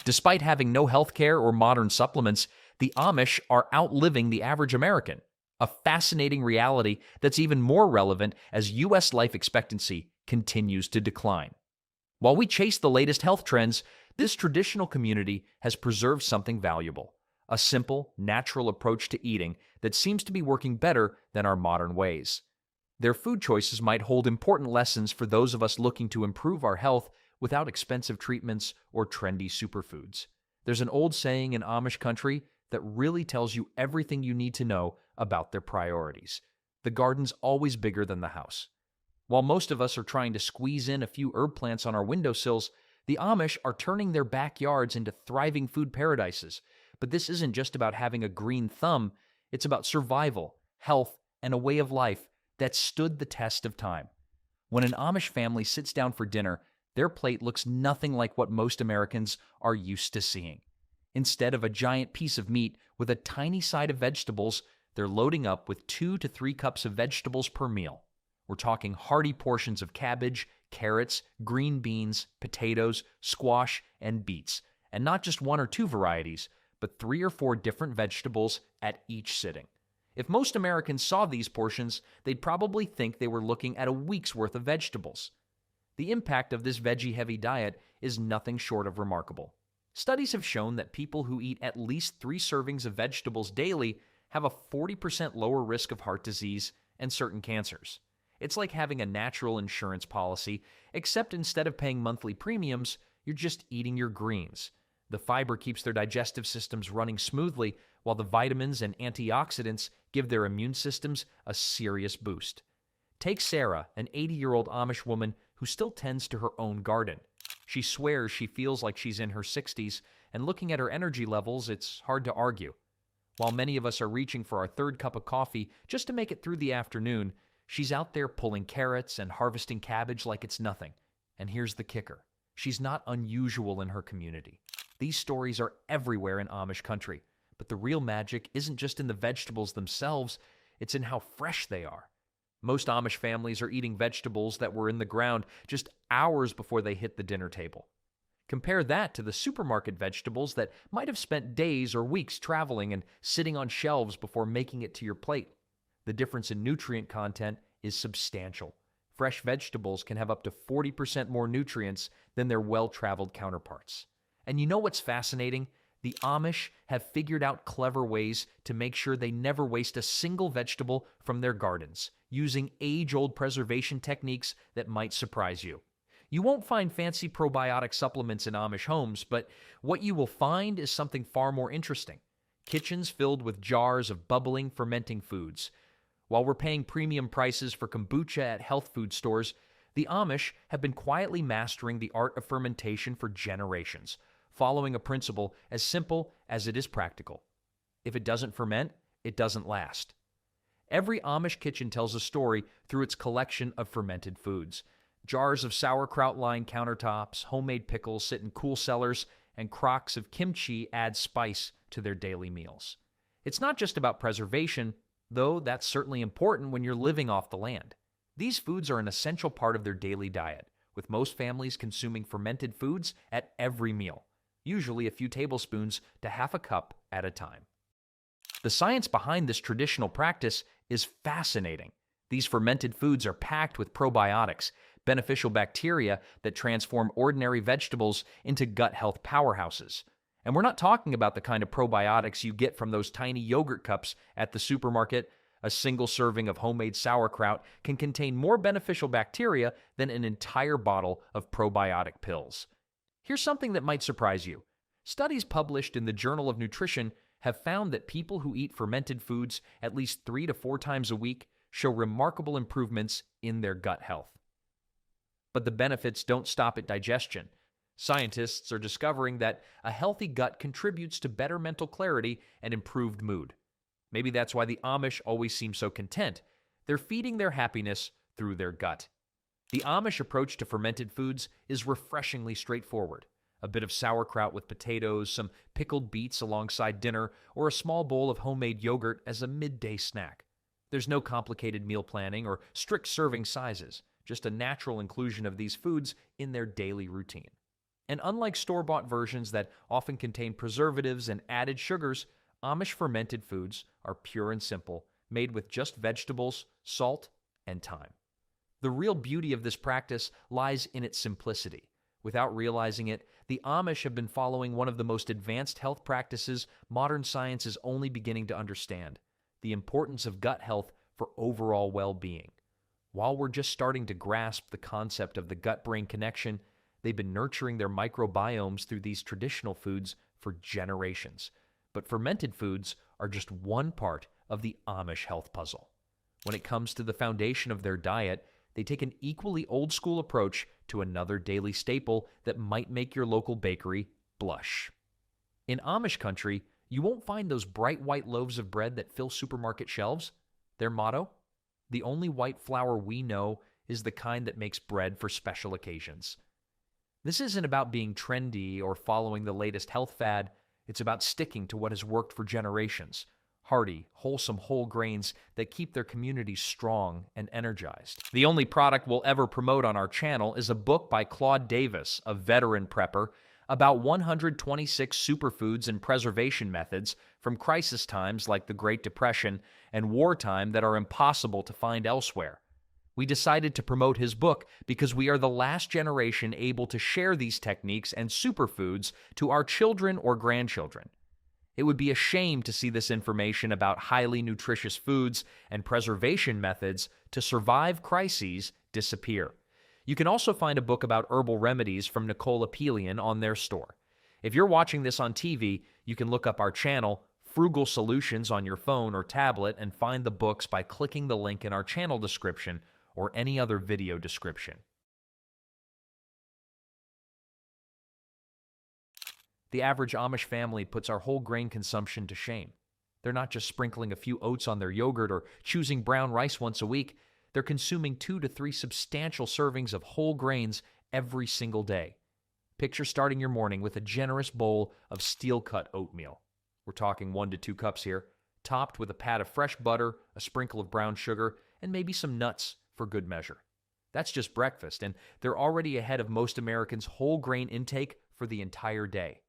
Despite having no healthcare or modern supplements, the Amish are outliving the average American, a fascinating reality that's even more relevant as U.S. life expectancy continues to decline. While we chase the latest health trends, this traditional community has preserved something valuable, a simple, natural approach to eating that seems to be working better than our modern ways. Their food choices might hold important lessons for those of us looking to improve our health without expensive treatments or trendy superfoods. There's an old saying in Amish country that really tells you everything you need to know about their priorities. The garden's always bigger than the house. While most of us are trying to squeeze in a few herb plants on our windowsills, the Amish are turning their backyards into thriving food paradises. But this isn't just about having a green thumb, it's about survival, health, and a way of life that stood the test of time. When an Amish family sits down for dinner, their plate looks nothing like what most Americans are used to seeing. Instead of a giant piece of meat with a tiny side of vegetables, they're loading up with 2 to 3 cups of vegetables per meal. We're talking hearty portions of cabbage, carrots, green beans, potatoes, squash, and beets. And not just 1 or 2 varieties, but 3 or 4 different vegetables at each sitting. If most Americans saw these portions, they'd probably think they were looking at a week's worth of vegetables. The impact of this veggie-heavy diet is nothing short of remarkable. Studies have shown that people who eat at least 3 servings of vegetables daily have a 40% lower risk of heart disease and certain cancers. It's like having a natural insurance policy, except instead of paying monthly premiums, you're just eating your greens. The fiber keeps their digestive systems running smoothly, while the vitamins and antioxidants give their immune systems a serious boost. Take Sarah, an 80-year-old Amish woman who still tends to her own garden. She swears she feels like she's in her 60s, and looking at her energy levels, it's hard to argue. While many of us are reaching for our 3rd cup of coffee just to make it through the afternoon, she's out there pulling carrots and harvesting cabbage like it's nothing. And here's the kicker. She's not unusual in her community. These stories are everywhere in Amish country, but the real magic isn't just in the vegetables themselves, it's in how fresh they are. Most Amish families are eating vegetables that were in the ground just hours before they hit the dinner table. Compare that to the supermarket vegetables that might have spent days or weeks traveling and sitting on shelves before making it to your plate. The difference in nutrient content is substantial. Fresh vegetables can have up to 40% more nutrients than their well-traveled counterparts. And you know what's fascinating? The Amish have figured out clever ways to make sure they never waste a single vegetable from their gardens, using age-old preservation techniques that might surprise you. You won't find fancy probiotic supplements in Amish homes, but what you will find is something far more interesting. Kitchens filled with jars of bubbling, fermenting foods. While we're paying premium prices for kombucha at health food stores, the Amish have been quietly mastering the art of fermentation for generations, following a principle as simple as it is practical. If it doesn't ferment, it doesn't last. Every Amish kitchen tells a story through its collection of fermented foods. Jars of sauerkraut line countertops, homemade pickles sit in cool cellars, and crocks of kimchi add spice to their daily meals. It's not just about preservation, though that's certainly important when you're living off the land. These foods are an essential part of their daily diet, with most families consuming fermented foods at every meal, usually a few tablespoons to half a cup at a time. The science behind this traditional practice is fascinating. These fermented foods are packed with probiotics, beneficial bacteria that transform ordinary vegetables into gut health powerhouses. And we're not talking about the kind of probiotics you get from those tiny yogurt cups at the supermarket. A single serving of homemade sauerkraut can contain more beneficial bacteria than an entire bottle of probiotic pills. Here's something that might surprise you. Studies published in the Journal of Nutrition have found that people who eat fermented foods at least 3 to 4 times a week show remarkable improvements in their gut health. But the benefits don't stop at digestion. Scientists are discovering that a healthy gut contributes to better mental clarity and improved mood. Maybe that's why the Amish always seem so content. They're feeding their happiness through their gut. The Amish approach to fermented foods is refreshingly straightforward. A bit of sauerkraut with potatoes, some pickled beets alongside dinner, or a small bowl of homemade yogurt as a midday snack. There's no complicated meal planning or strict serving sizes, just a natural inclusion of these foods in their daily routine. And unlike store-bought versions that often contain preservatives and added sugars, Amish fermented foods are pure and simple, made with just vegetables, salt, and thyme. The real beauty of this practice lies in its simplicity. Without realizing it, the Amish have been following one of the most advanced health practices modern science is only beginning to understand: the importance of gut health for overall well-being. While we're just starting to grasp the concept of the gut-brain connection, they've been nurturing their microbiomes through these traditional foods for generations. But fermented foods are just one part of the Amish health puzzle. When it comes to the foundation of their diet, they take an equally old-school approach to another daily staple that might make your local bakery blush. In Amish country, you won't find those bright white loaves of bread that fill supermarket shelves. Their motto? The only white flour we know is the kind that makes bread for special occasions. This isn't about being trendy or following the latest health fad. It's about sticking to what has worked for generations: hearty, wholesome whole grains that keep their communities strong and energized. The only product we'll ever promote on our channel is a book by Claude Davis, a veteran prepper, about 126 superfoods and preservation methods from crisis times like the Great Depression and wartime that are impossible to find elsewhere. We decided to promote his book because we are the last generation able to share these techniques and superfoods to our children or grandchildren. It would be a shame to see this information about highly nutritious foods and preservation methods to survive crises disappear. You can also find a book about herbal remedies from Nicole Apelian on their store. If you're watching this on TV, you can look up our channel, Frugal Solutions, on your phone or tablet and find the books by clicking the link in our channel description or any other video description. The average Amish family puts our whole grain consumption to shame. They're not just sprinkling a few oats on their yogurt or choosing brown rice once a week. They're consuming 2 to 3 substantial servings of whole grains every single day. Picture starting your morning with a generous bowl of steel-cut oatmeal. We're talking 1 to 2 cups here, topped with a pat of fresh butter, a sprinkle of brown sugar, and maybe some nuts for good measure. That's just breakfast, and they're already ahead of most Americans' whole grain intake for the entire day.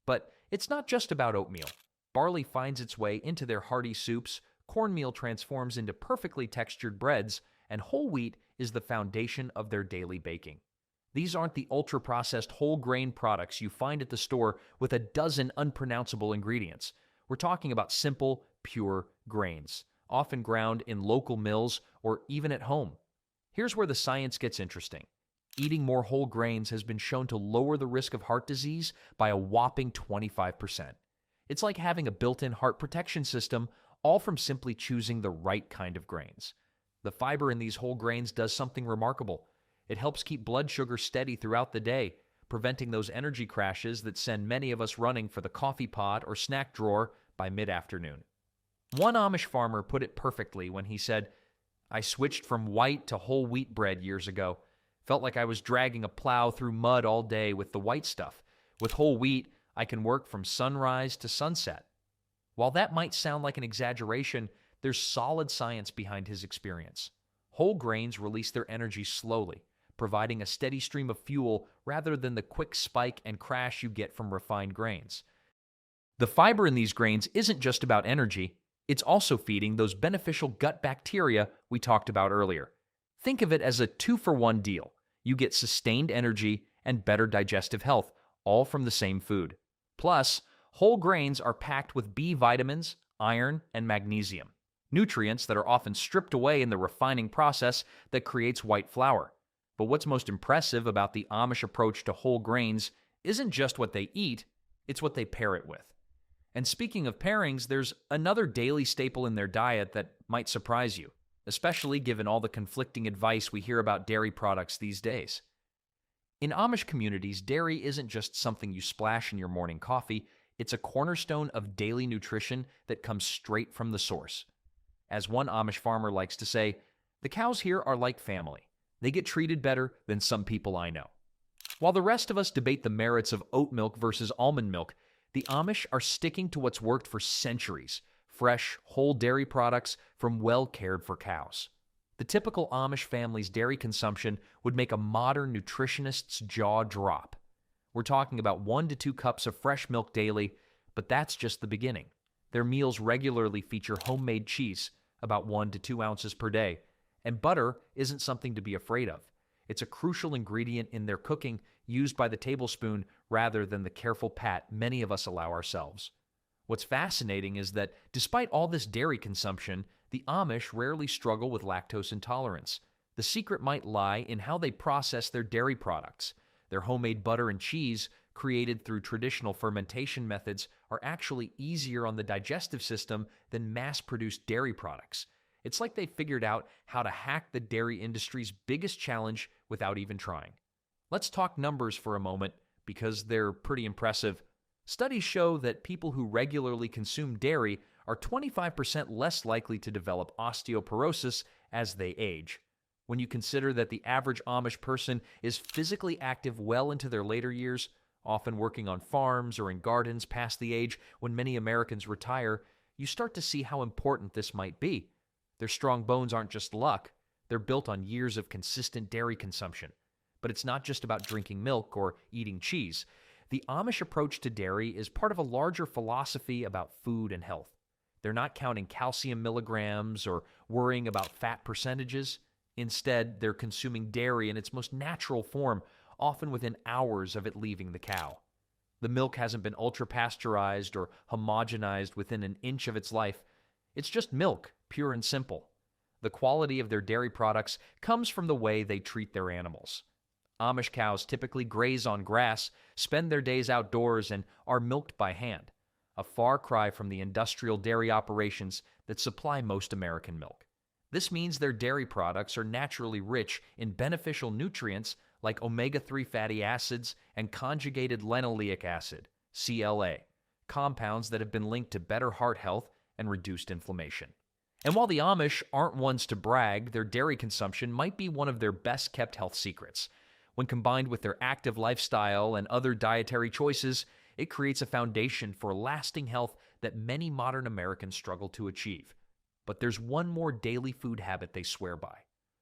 But it's not just about oatmeal. Barley finds its way into their hearty soups, cornmeal transforms into perfectly textured breads, and whole wheat is the foundation of their daily baking. These aren't the ultra-processed whole grain products you find at the store with a dozen unpronounceable ingredients. We're talking about simple, pure grains, often ground in local mills or even at home. Here's where the science gets interesting. Eating more whole grains has been shown to lower the risk of heart disease by a whopping 25%. It's like having a built-in heart protection system, all from simply choosing the right kind of grains. The fiber in these whole grains does something remarkable. It helps keep blood sugar steady throughout the day, preventing those energy crashes that send many of us running for the coffee pot or snack drawer by mid-afternoon. One Amish farmer put it perfectly when he said, "I switched from white to whole wheat bread years ago. Felt like I was dragging a plow through mud all day with the white stuff. With whole wheat, I can work from sunrise to sunset." While that might sound like an exaggeration, there's solid science behind his experience. Whole grains release their energy slowly, providing a steady stream of fuel rather than the quick spike and crash you get from refined grains. The fiber in these grains isn't just about energy, it's also feeding those beneficial gut bacteria we talked about earlier. Think of it as a 2-for-1 deal. You get sustained energy and better digestive health, all from the same food. Plus, whole grains are packed with B vitamins, iron, and magnesium, nutrients that are often stripped away in the refining process that creates white flour. But what's most impressive about the Amish approach to whole grains isn't just what they eat, it's what they pair it with. And speaking of pairings, there's another daily staple in their diet that might surprise you, especially given all the conflicting advice we hear about dairy products these days. In Amish communities, dairy isn't just something you splash in your morning coffee, it's a cornerstone of daily nutrition that comes straight from the source. As one Amish farmer likes to say, "The cows here are like family. They get treated better than some people I know." While the rest of us debate the merits of oat milk versus almond milk, the Amish are sticking to what's worked for centuries: fresh, whole dairy products from well-cared-for cows. The typical Amish family's dairy consumption would make a modern nutritionist's jaw drop. We're talking about 1 to 2 cups of fresh milk daily, but that's just the beginning. Their meals regularly feature homemade cheese, about 1 to 2 ounces per day, and butter isn't something to be afraid of. It's a crucial ingredient in their cooking, used by the tablespoon rather than the careful pat many of us allow ourselves. What's fascinating is that despite all this dairy consumption, the Amish rarely struggle with lactose intolerance. The secret might lie in how they process their dairy products. Their homemade butter and cheese, created through traditional fermentation methods, are actually easier on the digestive system than mass-produced dairy products. It's like they figured out how to hack the dairy industry's biggest challenge without even trying. Let's talk numbers for a moment, because they're pretty impressive. Studies show that people who regularly consume dairy are 25% less likely to develop osteoporosis as they age. When you consider that the average Amish person is physically active well into their later years, often working on farms or in gardens past the age when many Americans retire, you start to see how important this might be. Their strong bones aren't just luck, they're built on years of consistent dairy consumption. But it's not just about drinking milk or eating cheese. The Amish approach to dairy is part of a larger philosophy about food and health. They're not counting calcium milligrams or worrying about fat percentages. Instead, they're consuming dairy in its most natural form, often within hours of it leaving the cow. The milk hasn't been ultra-pasteurized or homogenized within an inch of its life. It's just milk, pure and simple. The quality of their dairy products comes from the way they treat their animals. Amish cows typically graze on grass, spend their days outdoors, and are milked by hand, a far cry from the industrial dairy operations that supply most American milk. This means their dairy products are naturally rich in beneficial nutrients like omega-3 fatty acids and conjugated linoleic acid, CLA, compounds that have been linked to better heart health and reduced inflammation. And while the Amish aren't ones to brag, their dairy consumption might be one of their best-kept health secrets. When combined with their active lifestyle and other dietary choices, it creates a foundation for lasting health that many modern Americans struggle to achieve. But there's one more daily food habit they swear by,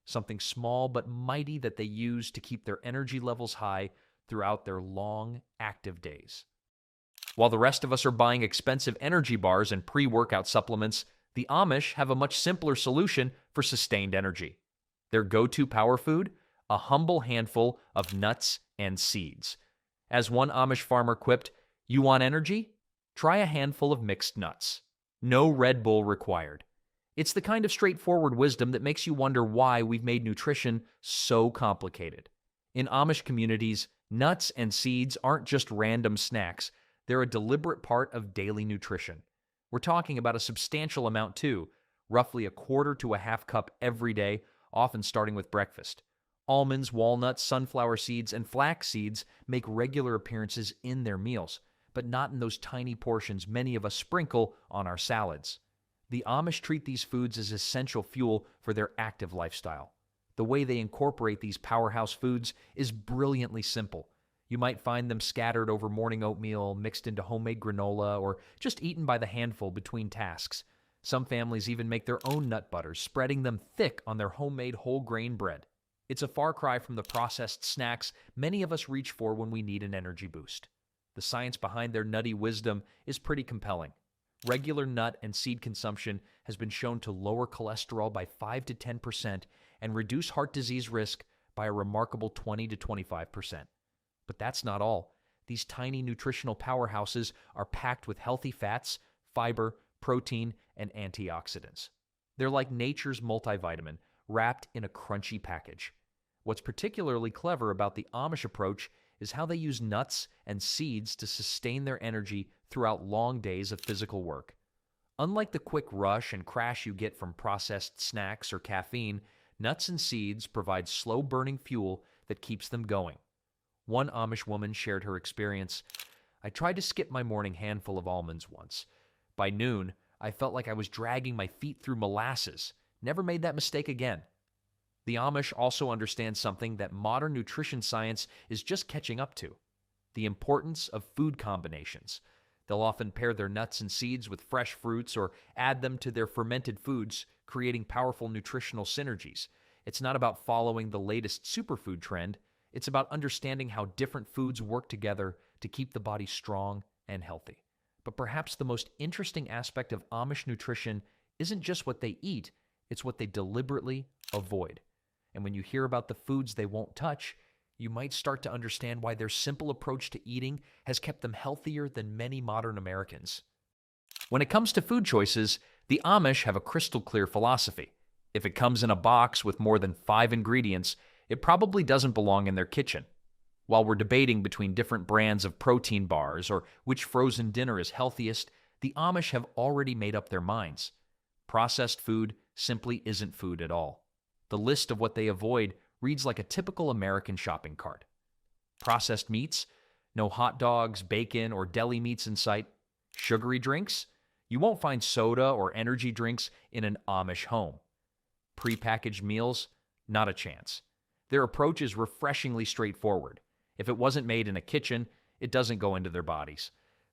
something small but mighty that they use to keep their energy levels high throughout their long, active days. While the rest of us are buying expensive energy bars and pre-workout supplements, the Amish have a much simpler solution for sustained energy. Their go-to power food? A humble handful of nuts and seeds. As one Amish farmer quipped, "You want energy? Try a handful of mixed nuts. No Red Bull required." It's the kind of straightforward wisdom that makes you wonder why we've made nutrition so complicated. In Amish communities, nuts and seeds aren't just random snacks. They're a deliberate part of daily nutrition. We're talking about a substantial amount too, roughly a quarter to a half cup every day, often starting with breakfast. Almonds, walnuts, sunflower seeds, and flax seeds make regular appearances in their meals, but not in those tiny portions many of us sprinkle on our salads. The Amish treat these foods as essential fuel for their active lifestyle. The way they incorporate these powerhouse foods is brilliantly simple. You might find them scattered over morning oatmeal, mixed into homemade granola, or just eaten by the handful between tasks. Some families even make their own nut butters, spreading them thick on their homemade whole grain bread. It's a far cry from the processed snacks many of us reach for when we need an energy boost. The science behind their nutty wisdom is pretty compelling. Regular nut and seed consumption has been shown to lower cholesterol by 5 to 10% and reduce heart disease risk by a remarkable 20 to 25%. But that's not all. These tiny nutritional powerhouses are packed with healthy fats, fiber, protein, and antioxidants. They're like nature's multivitamin, wrapped in a crunchy package. What's particularly clever about the Amish approach is how they use nuts and seeds to sustain their energy throughout long days of physical work. Unlike the quick rush and crash you get from processed snacks or caffeine, nuts and seeds provide slow-burning fuel that keeps them going. One Amish woman shared her experience. "I tried to skip my morning handful of almonds once. By noon, I felt like I was dragging my feet through molasses. Never made that mistake again." The Amish also understand something that modern nutrition science is just catching up to: the importance of food combinations. They'll often pair their nuts and seeds with fresh fruits or add them to their fermented foods, creating powerful nutritional synergies. It's not about following the latest superfood trend. It's about understanding how different foods work together to keep the body strong and healthy. But perhaps the most interesting aspect of Amish nutrition isn't just what they eat, it's what they deliberately avoid. And when you hear about the foods they won't touch, you might start to understand why their simple approach to eating has kept them healthier than many modern Americans. When it comes to food choices, the Amish have a crystal clear philosophy. If it comes in a box with more than 5 ingredients, it probably doesn't belong in their kitchen. While we're debating between different brands of protein bars or which frozen dinner is healthiest, the Amish have already made up their minds. Processed food simply isn't food at all. The list of what they avoid reads like a typical American shopping cart. Processed meats? No hot dogs, bacon, or deli meats in sight. Sugary drinks? You won't find soda or energy drinks in an Amish home. Prepackaged meals? Not a chance. Their approach is refreshingly straightforward. If it wasn't made in a kitchen, it doesn't go into their bodies.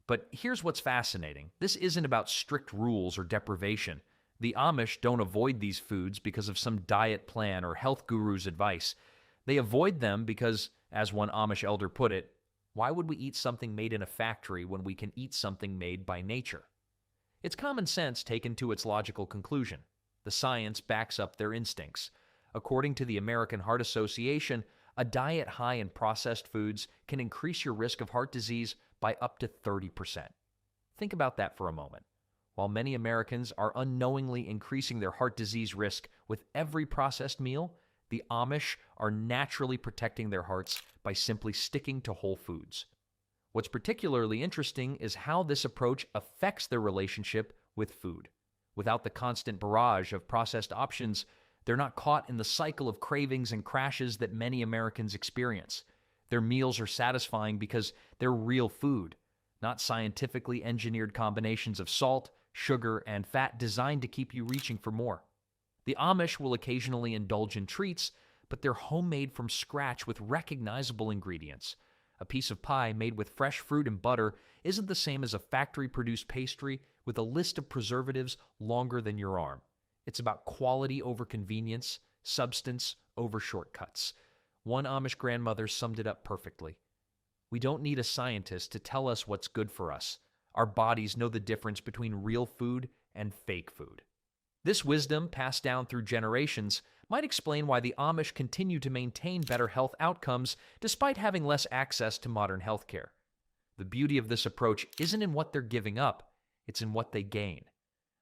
But here's what's fascinating. This isn't about strict rules or deprivation. The Amish don't avoid these foods because of some diet plan or health guru's advice. They avoid them because, as one Amish elder put it, why would we eat something made in a factory when we can eat something made by nature? It's common sense taken to its logical conclusion. The science backs up their instincts. According to the American Heart Association, a diet high in processed foods can increase your risk of heart disease by up to 30%. Think about that for a moment. While many Americans are unknowingly increasing their heart disease risk with every processed meal, the Amish are naturally protecting their hearts by simply sticking to whole foods. What's particularly interesting is how this approach affects their relationship with food. Without the constant barrage of processed options, they're not caught in the cycle of cravings and crashes that many Americans experience. Their meals are satisfying because they're real food, not scientifically engineered combinations of salt, sugar, and fat designed to keep you reaching for more. The Amish will occasionally indulge in treats, but they're homemade from scratch with recognizable ingredients. A piece of pie made with fresh fruit and butter isn't the same as a factory-produced pastry with a list of preservatives longer than your arm. It's about quality over convenience, substance over shortcuts. One Amish grandmother summed it up perfectly. We don't need a scientist to tell us what's good for us. Our bodies know the difference between real food and fake food. This wisdom, passed down through generations, might explain why the Amish continue to maintain better health outcomes despite having less access to modern healthcare. The beauty of this approach isn't in what they're giving up, it's in what they gain.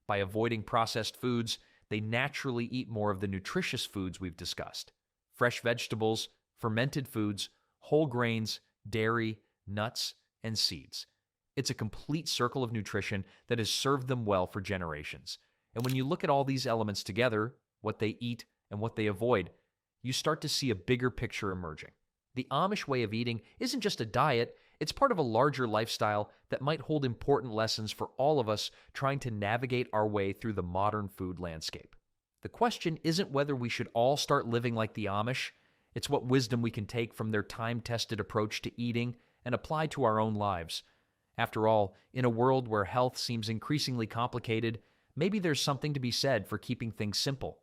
By avoiding processed foods, they naturally eat more of the nutritious foods we've discussed. Fresh vegetables, fermented foods, whole grains, dairy, nuts, and seeds. It's a complete circle of nutrition that has served them well for generations. And when you look at all these elements together, what they eat and what they avoid, you start to see a bigger picture emerging. The Amish way of eating isn't just a diet, it's part of a larger lifestyle that might hold important lessons for all of us trying to navigate our way through the modern food landscape. The question isn't whether we should all start living like the Amish, it's what wisdom we can take from their time-tested approach to eating and apply to our own lives. After all, in a world where health seems increasingly complicated, maybe there's something to be said for keeping things simple.